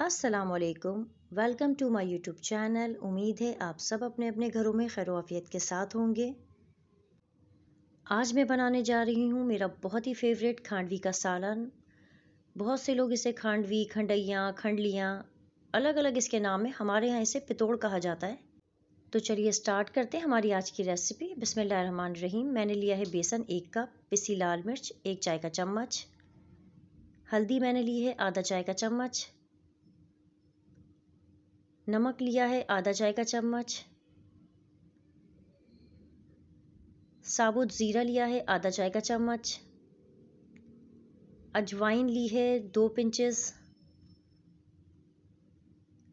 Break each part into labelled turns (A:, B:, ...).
A: अस्सलामुअलैकुम। Welcome to my YouTube channel. उम्मीद है आप सब अपने अपने घरों में खैर आफियत के साथ होंगे। आज मैं बनाने जा रही हूँ मेरा बहुत ही फेवरेट खांडवी का सालन। बहुत से लोग इसे खांडवी, खंडैयाँ, खंडलियाँ अलग अलग इसके नाम है। हमारे यहाँ इसे पितोड़ कहा जाता है। तो चलिए स्टार्ट करते हैं हमारी आज की रेसिपी। बिस्मिल्लाहिर्रहमानिर्रहीम। मैंने लिया है बेसन 1 कप, पिसी लाल मिर्च 1 चाय का चम्मच, हल्दी मैंने ली है आधा चाय का चम्मच, नमक लिया है आधा चाय का चम्मच, साबुत ज़ीरा लिया है आधा चाय का चम्मच, अजवाइन ली है 2 पिंचेस,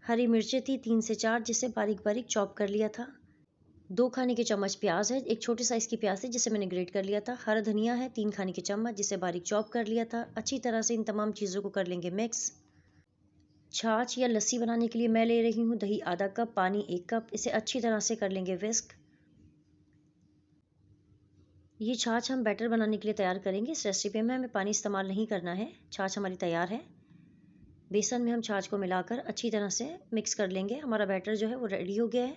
A: हरी मिर्चें थी 3 से 4 जिसे बारीक बारीक चॉप कर लिया था, 2 खाने के चम्मच प्याज है, एक छोटे साइज़ की प्याज थी जिसे मैंने ग्रेट कर लिया था, हरा धनिया है 3 खाने के चम्मच जिसे बारीक चॉप कर लिया था। अच्छी तरह से इन तमाम चीज़ों को कर लेंगे मिक्स। छाछ या लस्सी बनाने के लिए मैं ले रही हूँ दही आधा कप, पानी 1 कप। इसे अच्छी तरह से कर लेंगे विस्क। ये छाछ हम बैटर बनाने के लिए तैयार करेंगे। इस रेसिपी में हमें पानी इस्तेमाल नहीं करना है। छाछ हमारी तैयार है। बेसन में हम छाछ को मिलाकर अच्छी तरह से मिक्स कर लेंगे। हमारा बैटर जो है वो रेडी हो गया है।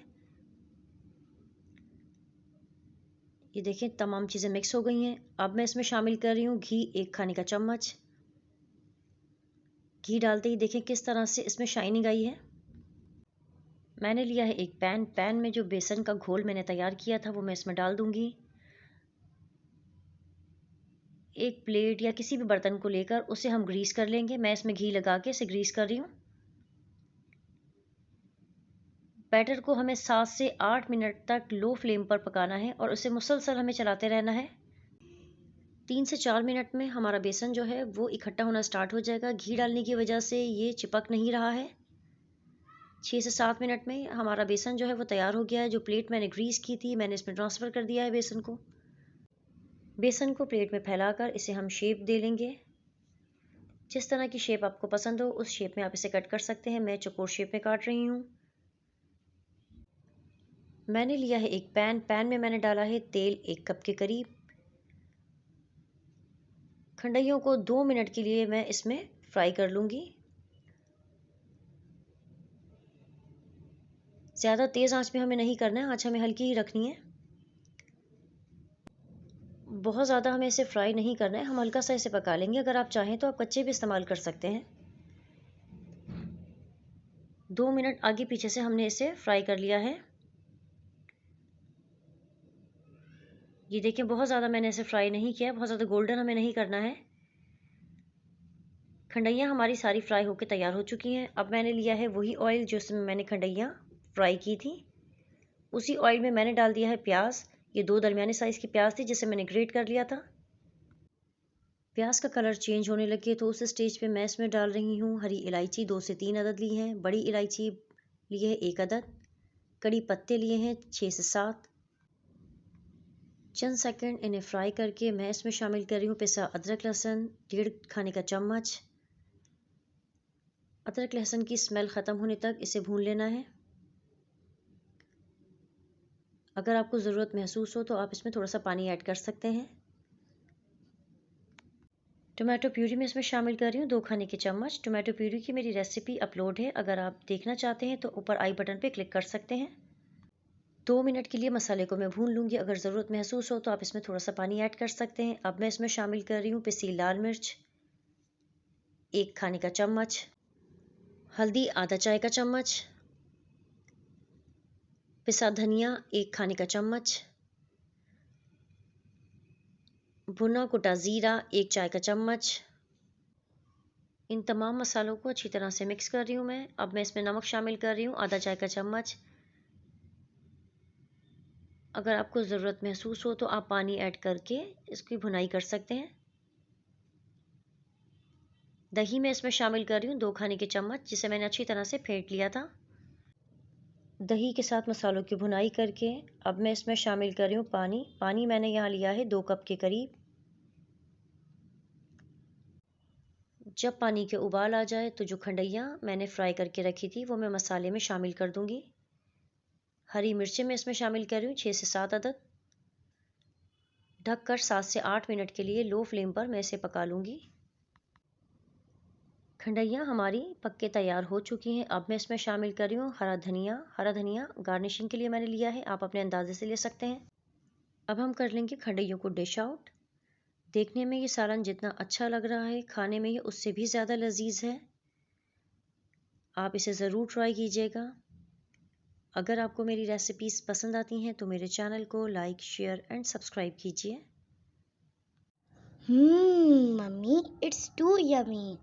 A: ये देखें तमाम चीज़ें मिक्स हो गई हैं। अब मैं इसमें शामिल कर रही हूँ घी 1 खाने का चम्मच। घी डालते ही देखें किस तरह से इसमें शाइनिंग आई है। मैंने लिया है एक पैन में जो बेसन का घोल मैंने तैयार किया था वो मैं इसमें डाल दूंगी। एक प्लेट या किसी भी बर्तन को लेकर उसे हम ग्रीस कर लेंगे। मैं इसमें घी लगा के इसे ग्रीस कर रही हूँ। बैटर को हमें 7 से 8 मिनट तक लो फ्लेम पर पकाना है और उसे मुसलसल हमें चलाते रहना है। 3 से 4 मिनट में हमारा बेसन जो है वो इकट्ठा होना स्टार्ट हो जाएगा। घी डालने की वजह से ये चिपक नहीं रहा है। 6 से 7 मिनट में हमारा बेसन जो है वो तैयार हो गया है। जो प्लेट मैंने ग्रीस की थी मैंने इसमें ट्रांसफ़र कर दिया है बेसन को। बेसन को प्लेट में फैलाकर इसे हम शेप दे लेंगे। जिस तरह की शेप आपको पसंद हो उस शेप में आप इसे कट कर सकते हैं। मैं चौकोर शेप में काट रही हूँ। मैंने लिया है एक पैन में मैंने डाला है तेल 1 कप के करीब। खंडइयों को 2 मिनट के लिए मैं इसमें फ्राई कर लूँगी। ज़्यादा तेज़ आंच में हमें नहीं करना है, आंच हमें हल्की ही रखनी है। बहुत ज़्यादा हमें इसे फ्राई नहीं करना है, हम हल्का सा इसे पका लेंगे। अगर आप चाहें तो आप कच्चे भी इस्तेमाल कर सकते हैं। 2 मिनट आगे पीछे से हमने इसे फ्राई कर लिया है। ये देखिए बहुत ज़्यादा मैंने इसे फ्राई नहीं किया, बहुत ज़्यादा गोल्डन हमें नहीं करना है। खंडइयाँ हमारी सारी फ्राई होकर तैयार हो चुकी हैं। अब मैंने लिया है वही ऑयल जिसमें मैंने खंडइयाँ फ्राई की थी। उसी ऑयल में मैंने डाल दिया है प्याज। ये 2 दरमियाने साइज़ की प्याज थी जिसे मैंने ग्रेट कर लिया था। प्याज का कलर चेंज होने लगे तो उस स्टेज पे मैं इसमें डाल रही हूँ हरी इलायची 2 से 3 अदद ली हैं, बड़ी इलायची ली है 1 अदद, कड़ी पत्ते लिए हैं 6 से 7। चंद सेकंड इन्हें फ्राई करके मैं इसमें शामिल कर रही हूँ पिसा अदरक लहसुन 1.5 खाने का चम्मच। अदरक लहसुन की स्मेल ख़त्म होने तक इसे भून लेना है। अगर आपको ज़रूरत महसूस हो तो आप इसमें थोड़ा सा पानी ऐड कर सकते हैं। टोमेटो प्यूरी में इसमें शामिल कर रही हूँ 2 खाने के चम्मच। टोमेटो प्यूरी की मेरी रेसिपी अपलोड है, अगर आप देखना चाहते हैं तो ऊपर आई बटन पे क्लिक कर सकते हैं। 2 मिनट के लिए मसाले को मैं भून लूँगी। अगर ज़रूरत महसूस हो तो आप इसमें थोड़ा सा पानी ऐड कर सकते हैं। अब मैं इसमें शामिल कर रही हूँ पिसी लाल मिर्च 1 खाने का चम्मच, हल्दी आधा चाय का चम्मच, पिसा धनिया 1 खाने का चम्मच, भुना कुटा ज़ीरा 1 चाय का चम्मच। इन तमाम मसालों को अच्छी तरह से मिक्स कर रही हूँ मैं। अब मैं इसमें नमक शामिल कर रही हूँ आधा चाय का चम्मच। अगर आपको ज़रूरत महसूस हो तो आप पानी ऐड करके इसकी भुनाई कर सकते हैं। दही मैं इसमें शामिल कर रही हूँ 2 खाने के चम्मच जिसे मैंने अच्छी तरह से फेंट लिया था। दही के साथ मसालों की भुनाई करके अब मैं इसमें शामिल कर रही हूँ पानी मैंने यहाँ लिया है 2 कप के करीब। जब पानी के उबाल आ जाए तो जो खंडइयाँ मैंने फ्राई करके रखी थी वो मैं मसाले में शामिल कर दूँगी। हरी मिर्चें मैं इसमें शामिल कर रही हूँ 6 से 7 अदद। ढककर 7 से 8 मिनट के लिए लो फ्लेम पर मैं इसे पका लूँगी। खंडइयाँ हमारी पक के तैयार हो चुकी हैं। अब मैं इसमें शामिल कर रही हूँ हरा धनिया। हरा धनिया गार्निशिंग के लिए मैंने लिया है, आप अपने अंदाजे से ले सकते हैं। अब हम कर लेंगे खंडइयों को डिश आउट। देखने में ये सालन जितना अच्छा लग रहा है, खाने में ये उससे भी ज़्यादा लजीज है। आप इसे ज़रूर ट्राई कीजिएगा। अगर आपको मेरी रेसिपीज़ पसंद आती हैं तो मेरे चैनल को लाइक, शेयर एंड सब्सक्राइब कीजिए।
B: Mummy, it's too yummy.